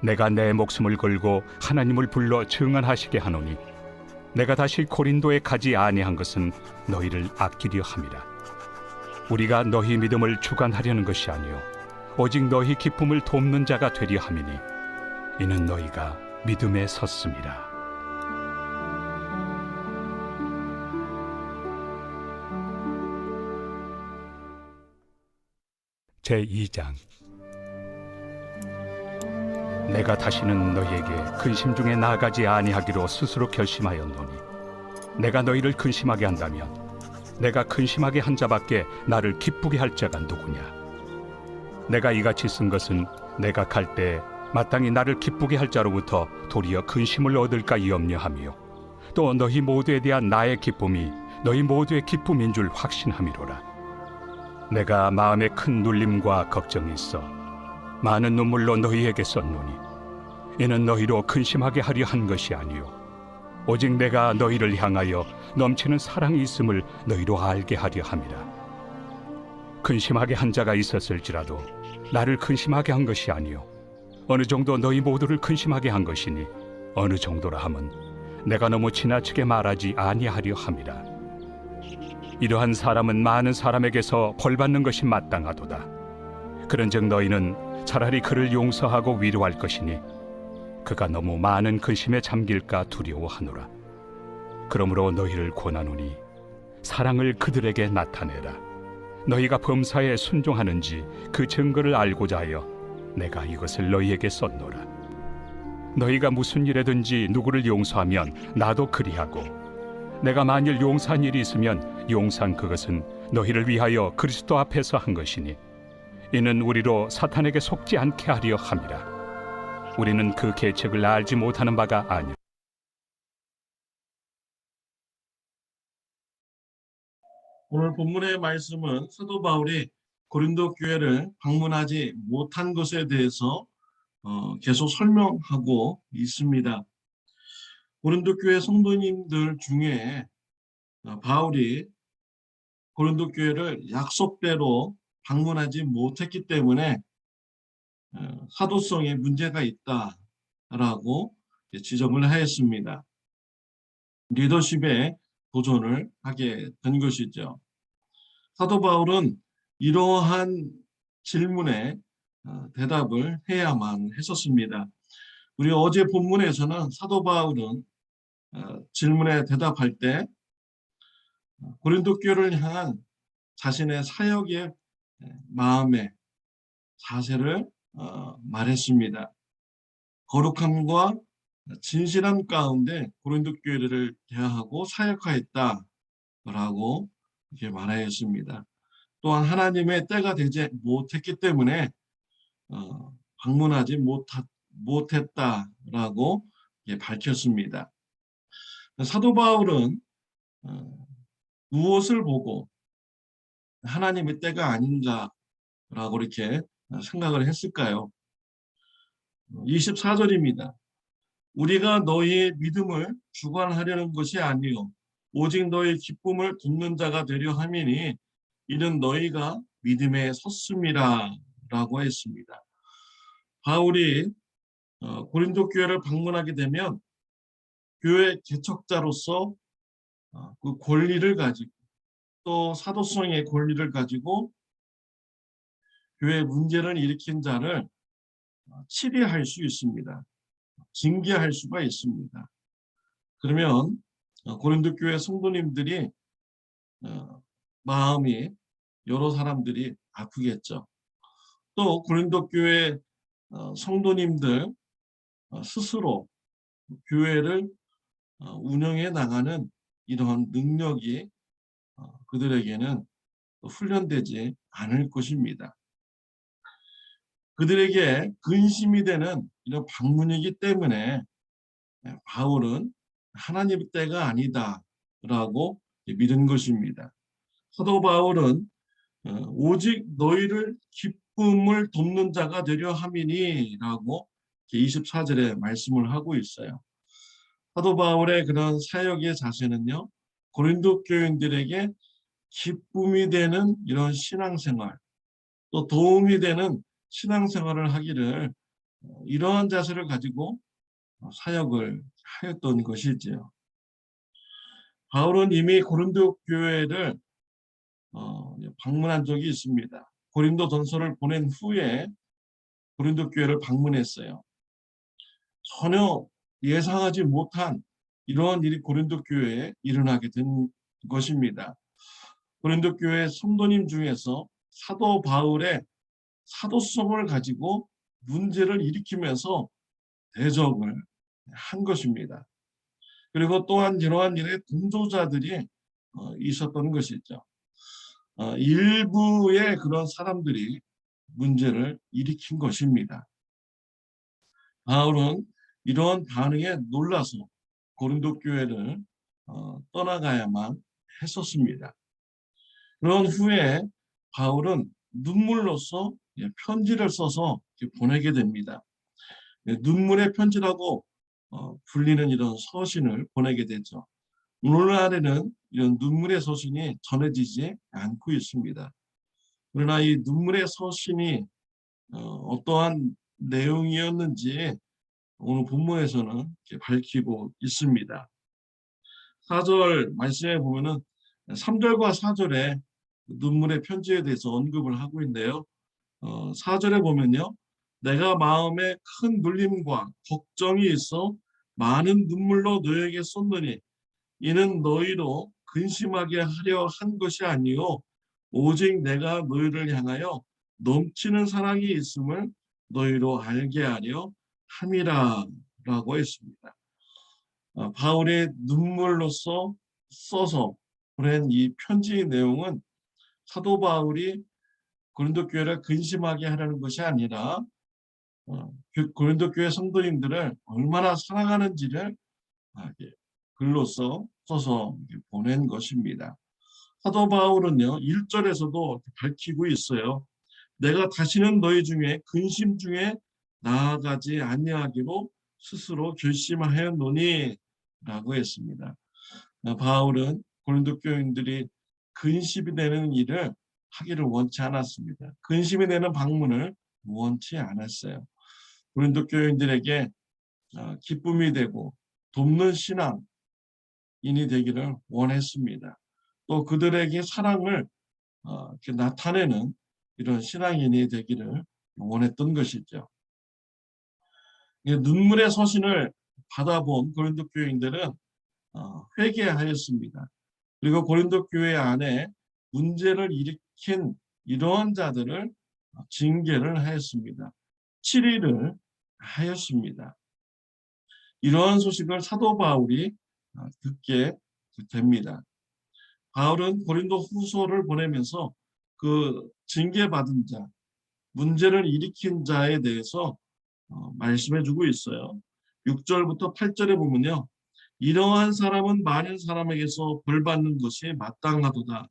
내가 내 목숨을 걸고 하나님을 불러 증언하시게 하노니 내가 다시 고린도에 가지 아니한 것은 너희를 아끼려 함이라. 우리가 너희 믿음을 주관하려는 것이 아니요 오직 너희 기쁨을 돕는 자가 되려 함이니 이는 너희가 믿음에 섰음이라. 제2장. 내가 다시는 너희에게 근심 중에 나아가지 아니하기로 스스로 결심하였노니 내가 너희를 근심하게 한다면 내가 근심하게 한 자밖에 나를 기쁘게 할 자가 누구냐. 내가 이같이 쓴 것은 내가 갈 때 마땅히 나를 기쁘게 할 자로부터 도리어 근심을 얻을까 염려하며 또 너희 모두에 대한 나의 기쁨이 너희 모두의 기쁨인 줄 확신함이로라. 내가 마음에 큰 눌림과 걱정이 있어 많은 눈물로 너희에게 썼노니 이는 너희로 근심하게 하려 한 것이 아니요 오직 내가 너희를 향하여 넘치는 사랑이 있음을 너희로 알게 하려 함이라. 근심하게 한 자가 있었을지라도 나를 근심하게 한 것이 아니요 어느 정도 너희 모두를 근심하게 한 것이니 어느 정도라 함은 내가 너무 지나치게 말하지 아니하려 함이라. 이러한 사람은 많은 사람에게서 벌받는 것이 마땅하도다. 그런즉 너희는 차라리 그를 용서하고 위로할 것이니 그가 너무 많은 근심에 잠길까 두려워하노라. 그러므로 너희를 권하노니 사랑을 그들에게 나타내라. 너희가 범사에 순종하는지 그 증거를 알고자 하여 내가 이것을 너희에게 썼노라. 너희가 무슨 일에든지 누구를 용서하면 나도 그리하고 내가 만일 용서한 일이 있으면 용서한 그것은 너희를 위하여 그리스도 앞에서 한 것이니 이는 우리로 사탄에게 속지 않게 하려 함이라. 우리는 그 계책을 알지 못하는 바가 아니라. 오늘 본문의 말씀은 사도 바울이 고린도 교회를 방문하지 못한 것에 대해서 계속 설명하고 있습니다. 고린도 교회 성도님들 중에 바울이 고린도 교회를 약속대로 방문하지 못했기 때문에 사도성에 문제가 있다라고 지적을 하였습니다. 리더십에 도전을 하게 된 것이죠. 사도 바울은 이러한 질문에 대답을 해야만 했었습니다. 우리 어제 본문에서는 사도 바울은 질문에 대답할 때 고린도 교회를 향한 자신의 사역의 마음의 자세를 말했습니다. 거룩함과 진실함 가운데 고린도 교회를 대하고 사역하였다라고 이렇게 말하였습니다. 또한 하나님의 때가 되지 못했기 때문에 방문하지 못했다라고 밝혔습니다. 사도 바울은 무엇을 보고 하나님의 때가 아닌가라고 이렇게 생각을 했을까요? 24절입니다. 우리가 너희의 믿음을 주관하려는 것이 아니요 오직 너희 기쁨을 돕는 자가 되려 함이니 이는 너희가 믿음에 섰음이라 라고 했습니다. 바울이 고린도 교회를 방문하게 되면 교회 개척자로서 그 권리를 가지고 또 사도성의 권리를 가지고 교회 문제를 일으킨 자를 치리할 수 있습니다. 징계할 수가 있습니다. 그러면 고린도 교회 성도님들이 마음이 여러 사람들이 아프겠죠. 또 고린도 교회 성도님들 스스로 교회를 운영해 나가는 이러한 능력이 그들에게는 훈련되지 않을 것입니다. 그들에게 근심이 되는 이런 방문이기 때문에 바울은 하나님의 때가 아니다라고 믿은 것입니다. 사도 바울은 오직 너희를 기쁨을 돕는 자가 되려 함이니라고 24절에 말씀을 하고 있어요. 사도 바울의 그런 사역의 자세는요, 고린도 교인들에게 기쁨이 되는 이런 신앙생활, 또 도움이 되는 신앙생활을 하기를 이러한 자세를 가지고 사역을 하였던 것이지요. 바울은 이미 고린도 교회를 방문한 적이 있습니다. 고린도 전서를 보낸 후에 고린도 교회를 방문했어요. 전혀 예상하지 못한 이러한 일이 고린도 교회에 일어나게 된 것입니다. 고린도 교회 성도님 중에서 사도 바울의 사도성을 가지고 문제를 일으키면서 대적을 한 것입니다. 그리고 또한 이러한 일에 동조자들이 있었던 것이죠. 일부의 그런 사람들이 문제를 일으킨 것입니다. 바울은 이러한 반응에 놀라서 고린도 교회를 떠나가야만 했었습니다. 그런 후에 바울은 눈물로써 편지를 써서 보내게 됩니다. 눈물의 편지라고 불리는 이런 서신을 보내게 되죠. 오늘날에는 이런 눈물의 서신이 전해지지 않고 있습니다. 그러나 이 눈물의 서신이 어떠한 내용이었는지 오늘 본문에서는 이렇게 밝히고 있습니다. 4절 말씀에 보면은 3절과 4절에 눈물의 편지에 대해서 언급을 하고 있는데요. 4절에 보면요. 내가 마음에 큰 눌림과 걱정이 있어 많은 눈물로 너에게 쏟느니 이는 너희로 근심하게 하려 한 것이 아니요 오직 내가 너희를 향하여 넘치는 사랑이 있음을 너희로 알게 하려 함이라 라고 했습니다. 바울의 눈물로써 써서 보낸 이 편지의 내용은 사도 바울이 고린도 교회를 근심하게 하려는 것이 아니라 고린도 교회 성도님들을 얼마나 사랑하는지를 글로써 써서 보낸 것입니다. 사도 바울은요 1절에서도 밝히고 있어요. 내가 다시는 너희 중에 근심 중에 나아가지 아니하기로 스스로 결심하였노니 라고 했습니다. 바울은 고린도 교인들이 근심이 되는 일을 하기를 원치 않았습니다. 근심이 되는 방문을 원치 않았어요. 고린도 교인들에게 기쁨이 되고 돕는 신앙인이 되기를 원했습니다. 또 그들에게 사랑을 이렇게 나타내는 이런 신앙인이 되기를 원했던 것이죠. 눈물의 서신을 받아본 고린도 교인들은 회개하였습니다. 그리고 고린도 교회 안에 문제를 일으킨 이러한 자들을 징계를 하였습니다. 치리를 하였습니다. 이러한 소식을 사도 바울이 듣게 됩니다. 바울은 고린도 후서를 보내면서 그 징계받은 자, 문제를 일으킨 자에 대해서 말씀해주고 있어요. 6절부터 8절에 보면요. 이러한 사람은 많은 사람에게서 벌받는 것이 마땅하도다.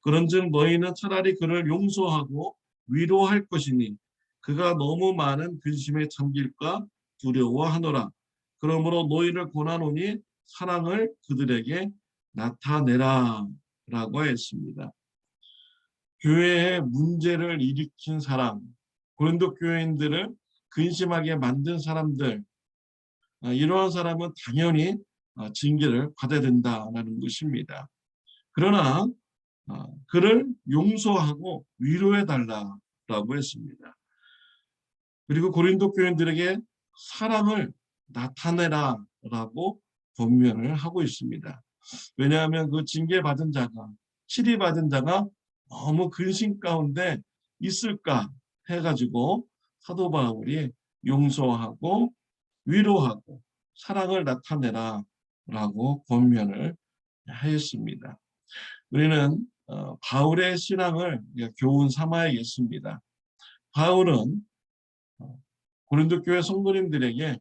그런즉 너희는 차라리 그를 용서하고 위로할 것이니 그가 너무 많은 근심에 잠길까 두려워하노라. 그러므로 너희를 권하노니 사랑을 그들에게 나타내라 라고 했습니다. 교회에 문제를 일으킨 사람, 고린도 교인들을 근심하게 만든 사람들, 이러한 사람은 당연히 징계를 받아야 된다는 것입니다. 그러나 그를 용서하고 위로해달라고 했습니다. 그리고 고린도 교인들에게 사랑을 나타내라라고 권면을 하고 있습니다. 왜냐하면 그 징계받은 자가, 치리받은 자가 너무 근심 가운데 있을까 해가지고 사도 바울이 용서하고 위로하고 사랑을 나타내라라고 권면을 하였습니다. 우리는 바울의 신앙을 교훈 삼아야겠습니다. 바울은 고린도 교회 성도님들에게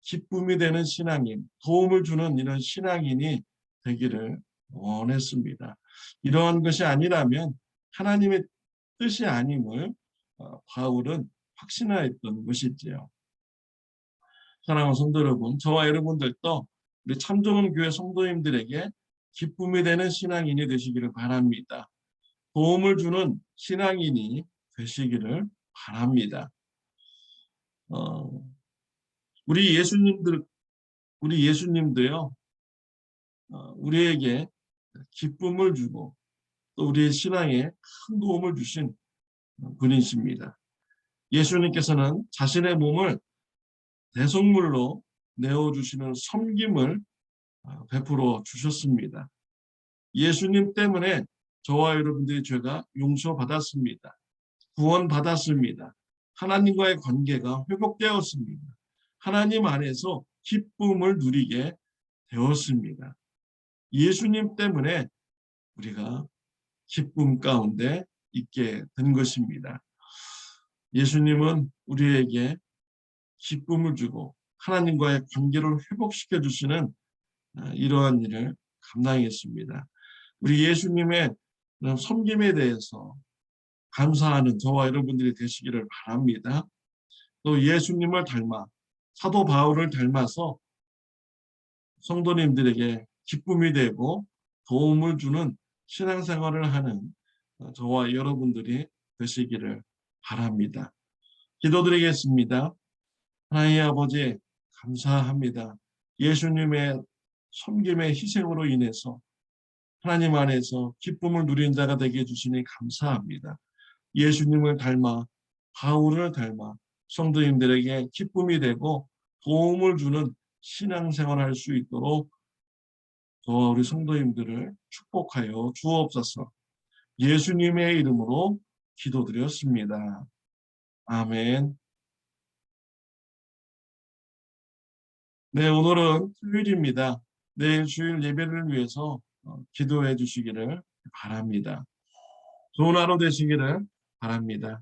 기쁨이 되는 신앙인, 도움을 주는 이런 신앙인이 되기를 원했습니다. 이러한 것이 아니라면 하나님의 뜻이 아님을 바울은 확신하였던 것이지요. 사랑하는 성도 여러분, 저와 여러분들도 우리 참 좋은 교회 성도님들에게 기쁨이 되는 신앙인이 되시기를 바랍니다. 도움을 주는 신앙인이 되시기를 바랍니다. 어, 우리 예수님도요, 우리에게 기쁨을 주고 또 우리의 신앙에 큰 도움을 주신 분이십니다. 예수님께서는 자신의 몸을 대속물로 내어주시는 섬김을 베풀어 주셨습니다. 예수님 때문에 저와 여러분들의 죄가 용서받았습니다. 구원받았습니다. 하나님과의 관계가 회복되었습니다. 하나님 안에서 기쁨을 누리게 되었습니다. 예수님 때문에 우리가 기쁨 가운데 있게 된 것입니다. 예수님은 우리에게 기쁨을 주고 하나님과의 관계를 회복시켜 주시는 이러한 일을 감당했습니다. 우리 예수님의 섬김에 대해서 감사하는 저와 여러분들이 되시기를 바랍니다. 또 예수님을 닮아 사도 바울을 닮아서 성도님들에게 기쁨이 되고 도움을 주는 신앙생활을 하는 저와 여러분들이 되시기를 바랍니다. 기도드리겠습니다. 하나님 아버지 감사합니다. 예수님의 섬김의 희생으로 인해서 하나님 안에서 기쁨을 누린 자가 되게 해주시니 감사합니다. 예수님을 닮아 바울을 닮아 성도님들에게 기쁨이 되고 도움을 주는 신앙생활을 할 수 있도록 저와 우리 성도님들을 축복하여 주옵소서. 예수님의 이름으로 기도드렸습니다. 아멘. 네, 오늘은 토요일입니다. 내일 주일 예배를 위해서 기도해 주시기를 바랍니다. 좋은 하루 되시기를 바랍니다.